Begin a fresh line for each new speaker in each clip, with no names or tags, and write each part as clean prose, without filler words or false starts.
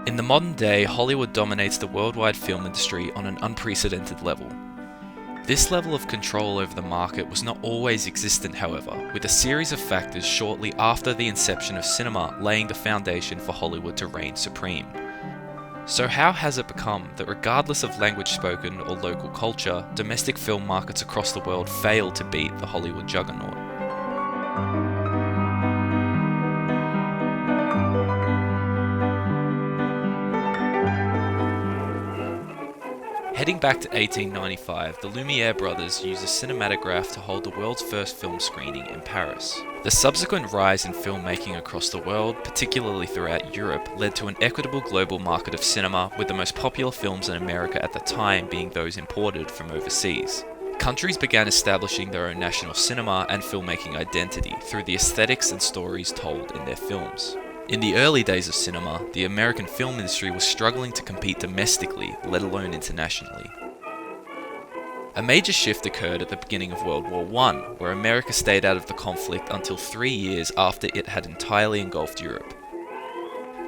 In the modern day, Hollywood dominates the worldwide film industry on an unprecedented level. This level of control over the market was not always existent, however, with a series of factors shortly after the inception of cinema laying the foundation for Hollywood to reign supreme. So how has it become that regardless of language spoken or local culture, domestic film markets across the world fail to beat the Hollywood juggernaut? Heading back to 1895, the Lumiere brothers used a cinematograph to hold the world's first film screening in Paris. The subsequent rise in filmmaking across the world, particularly throughout Europe, led to an equitable global market of cinema, with the most popular films in America at the time being those imported from overseas. Countries began establishing their own national cinema and filmmaking identity through the aesthetics and stories told in their films. In the early days of cinema, the American film industry was struggling to compete domestically, let alone internationally. A major shift occurred at the beginning of World War I, where America stayed out of the conflict until 3 years after it had entirely engulfed Europe.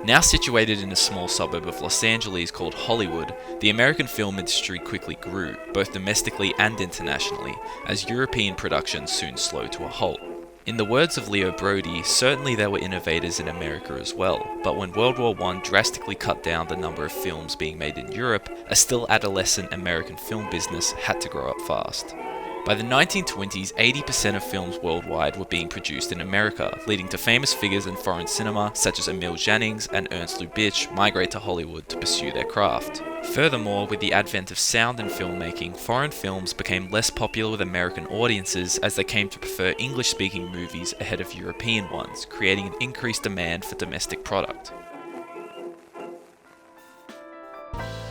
Now situated in a small suburb of Los Angeles called Hollywood, the American film industry quickly grew, both domestically and internationally, as European production soon slowed to a halt. In the words of Leo Brody, certainly there were innovators in America as well, but when World War I drastically cut down the number of films being made in Europe, a still adolescent American film business had to grow up fast. By the 1920s, 80% of films worldwide were being produced in America, leading to famous figures in foreign cinema such as Emil Jannings and Ernst Lubitsch migrate to Hollywood to pursue their craft. Furthermore, with the advent of sound and filmmaking, foreign films became less popular with American audiences as they came to prefer English-speaking movies ahead of European ones, creating an increased demand for domestic product.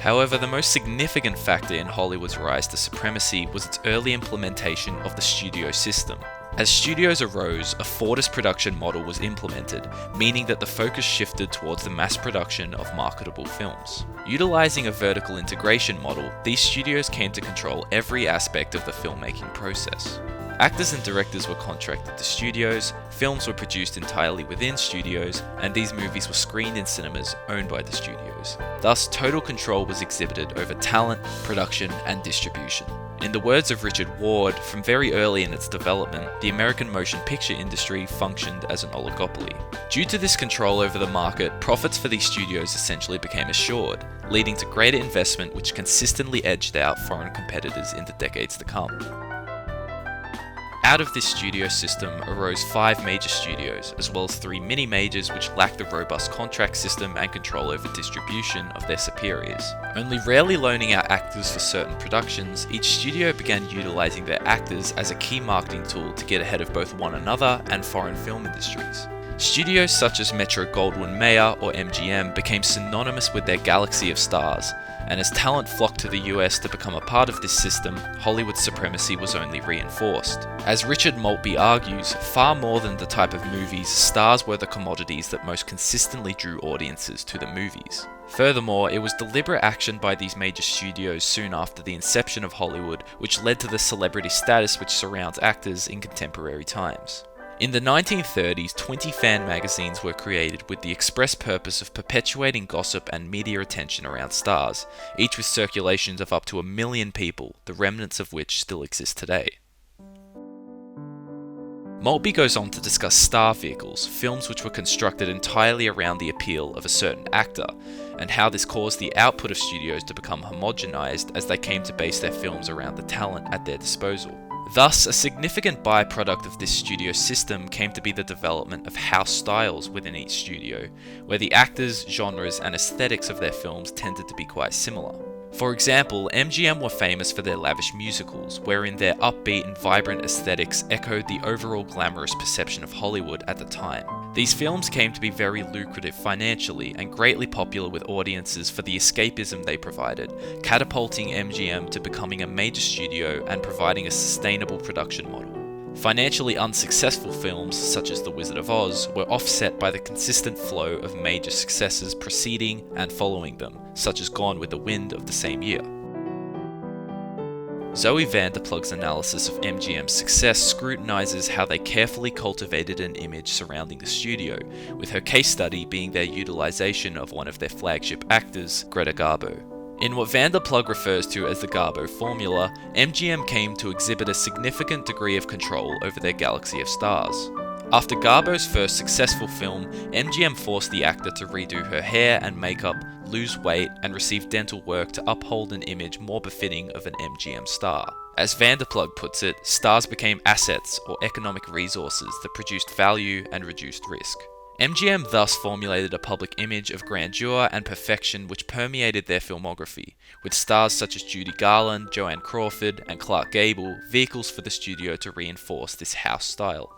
However, the most significant factor in Hollywood's rise to supremacy was its early implementation of the studio system. As studios arose, a Fordist production model was implemented, meaning that the focus shifted towards the mass production of marketable films. Utilizing a vertical integration model, these studios came to control every aspect of the filmmaking process. Actors and directors were contracted to studios, films were produced entirely within studios, and these movies were screened in cinemas owned by the studios. Thus, total control was exhibited over talent, production, and distribution. In the words of Richard Ward, from very early in its development, the American motion picture industry functioned as an oligopoly. Due to this control over the market, profits for these studios essentially became assured, leading to greater investment which consistently edged out foreign competitors in the decades to come. Out of this studio system arose 5 major studios, as well as 3 mini-majors which lacked the robust contract system and control over distribution of their superiors. Only rarely loaning out actors for certain productions, each studio began utilizing their actors as a key marketing tool to get ahead of both one another and foreign film industries. Studios such as Metro-Goldwyn-Mayer or MGM became synonymous with their galaxy of stars, and as talent flocked to the US to become a part of this system, Hollywood's supremacy was only reinforced. As Richard Maltby argues, far more than the type of movies, stars were the commodities that most consistently drew audiences to the movies. Furthermore, it was deliberate action by these major studios soon after the inception of Hollywood which led to the celebrity status which surrounds actors in contemporary times. In the 1930s, 20 fan magazines were created with the express purpose of perpetuating gossip and media attention around stars, each with circulations of up to 1 million people, the remnants of which still exist today. Maltby goes on to discuss star vehicles, films which were constructed entirely around the appeal of a certain actor, and how this caused the output of studios to become homogenized as they came to base their films around the talent at their disposal. Thus, a significant byproduct of this studio system came to be the development of house styles within each studio, where the actors, genres, and aesthetics of their films tended to be quite similar. For example, MGM were famous for their lavish musicals, wherein their upbeat and vibrant aesthetics echoed the overall glamorous perception of Hollywood at the time. These films came to be very lucrative financially and greatly popular with audiences for the escapism they provided, catapulting MGM to becoming a major studio and providing a sustainable production model. Financially unsuccessful films, such as The Wizard of Oz, were offset by the consistent flow of major successes preceding and following them, such as Gone with the Wind of the same year. Zoe Vanderplug's analysis of MGM's success scrutinizes how they carefully cultivated an image surrounding the studio, with her case study being their utilization of one of their flagship actors, Greta Garbo. In what Vanderplug refers to as the Garbo Formula, MGM came to exhibit a significant degree of control over their galaxy of stars. After Garbo's first successful film, MGM forced the actor to redo her hair and makeup, lose weight, and receive dental work to uphold an image more befitting of an MGM star. As Vanderplug puts it, stars became assets or economic resources that produced value and reduced risk. MGM thus formulated a public image of grandeur and perfection which permeated their filmography, with stars such as Judy Garland, Joanne Crawford, and Clark Gable vehicles for the studio to reinforce this house style.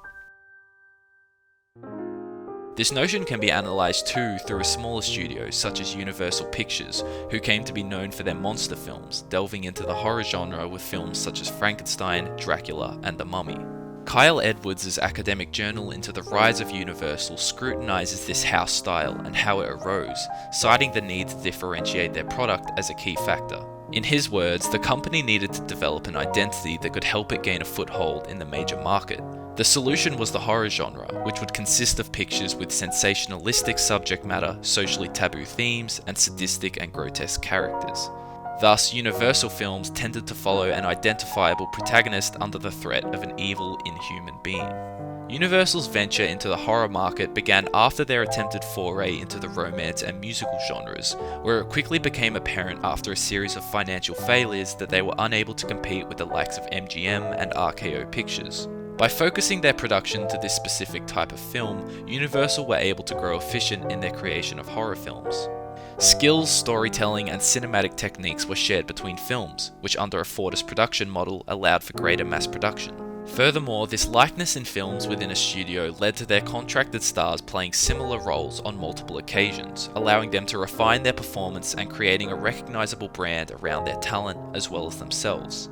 This notion can be analysed too through a smaller studio such as Universal Pictures, who came to be known for their monster films, delving into the horror genre with films such as Frankenstein, Dracula, and The Mummy. Kyle Edwards' academic journal into the rise of Universal scrutinises this house style and how it arose, citing the need to differentiate their product as a key factor. In his words, the company needed to develop an identity that could help it gain a foothold in the major market. The solution was the horror genre, which would consist of pictures with sensationalistic subject matter, socially taboo themes, and sadistic and grotesque characters. Thus, Universal films tended to follow an identifiable protagonist under the threat of an evil, inhuman being. Universal's venture into the horror market began after their attempted foray into the romance and musical genres, where it quickly became apparent after a series of financial failures that they were unable to compete with the likes of MGM and RKO Pictures. By focusing their production to this specific type of film, Universal were able to grow efficient in their creation of horror films. Skills, storytelling, and cinematic techniques were shared between films, which under a Fortis production model allowed for greater mass production. Furthermore, this likeness in films within a studio led to their contracted stars playing similar roles on multiple occasions, allowing them to refine their performance and creating a recognizable brand around their talent as well as themselves.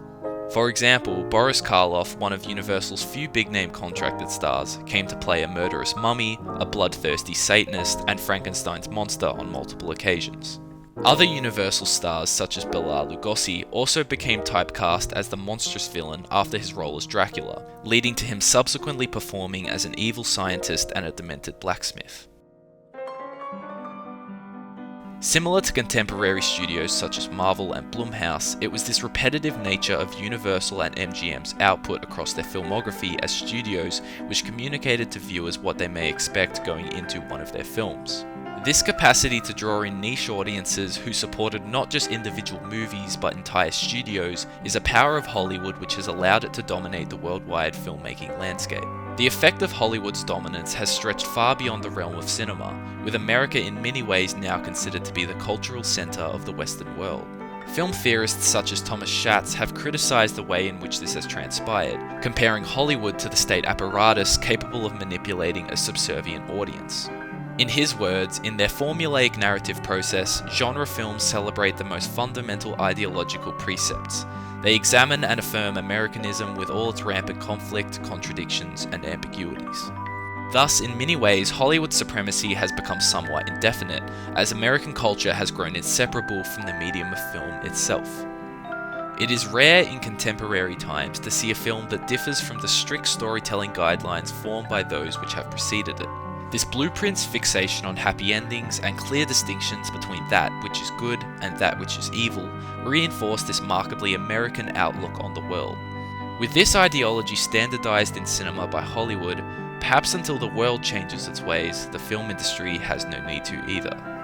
For example, Boris Karloff, one of Universal's few big-name contracted stars, came to play a murderous mummy, a bloodthirsty Satanist, and Frankenstein's monster on multiple occasions. Other Universal stars such as Bela Lugosi also became typecast as the monstrous villain after his role as Dracula, leading to him subsequently performing as an evil scientist and a demented blacksmith. Similar to contemporary studios such as Marvel and Blumhouse, it was this repetitive nature of Universal and MGM's output across their filmography as studios which communicated to viewers what they may expect going into one of their films. This capacity to draw in niche audiences who supported not just individual movies but entire studios is a power of Hollywood which has allowed it to dominate the worldwide filmmaking landscape. The effect of Hollywood's dominance has stretched far beyond the realm of cinema, with America in many ways now considered to be the cultural center of the Western world. Film theorists such as Thomas Schatz have criticized the way in which this has transpired, comparing Hollywood to the state apparatus capable of manipulating a subservient audience. In his words, in their formulaic narrative process, genre films celebrate the most fundamental ideological precepts. They examine and affirm Americanism with all its rampant conflict, contradictions, and ambiguities. Thus, in many ways, Hollywood's supremacy has become somewhat indefinite, as American culture has grown inseparable from the medium of film itself. It is rare in contemporary times to see a film that differs from the strict storytelling guidelines formed by those which have preceded it. This blueprint's fixation on happy endings and clear distinctions between that which is good and that which is evil reinforce this markedly American outlook on the world. With this ideology standardized in cinema by Hollywood, perhaps until the world changes its ways, the film industry has no need to either.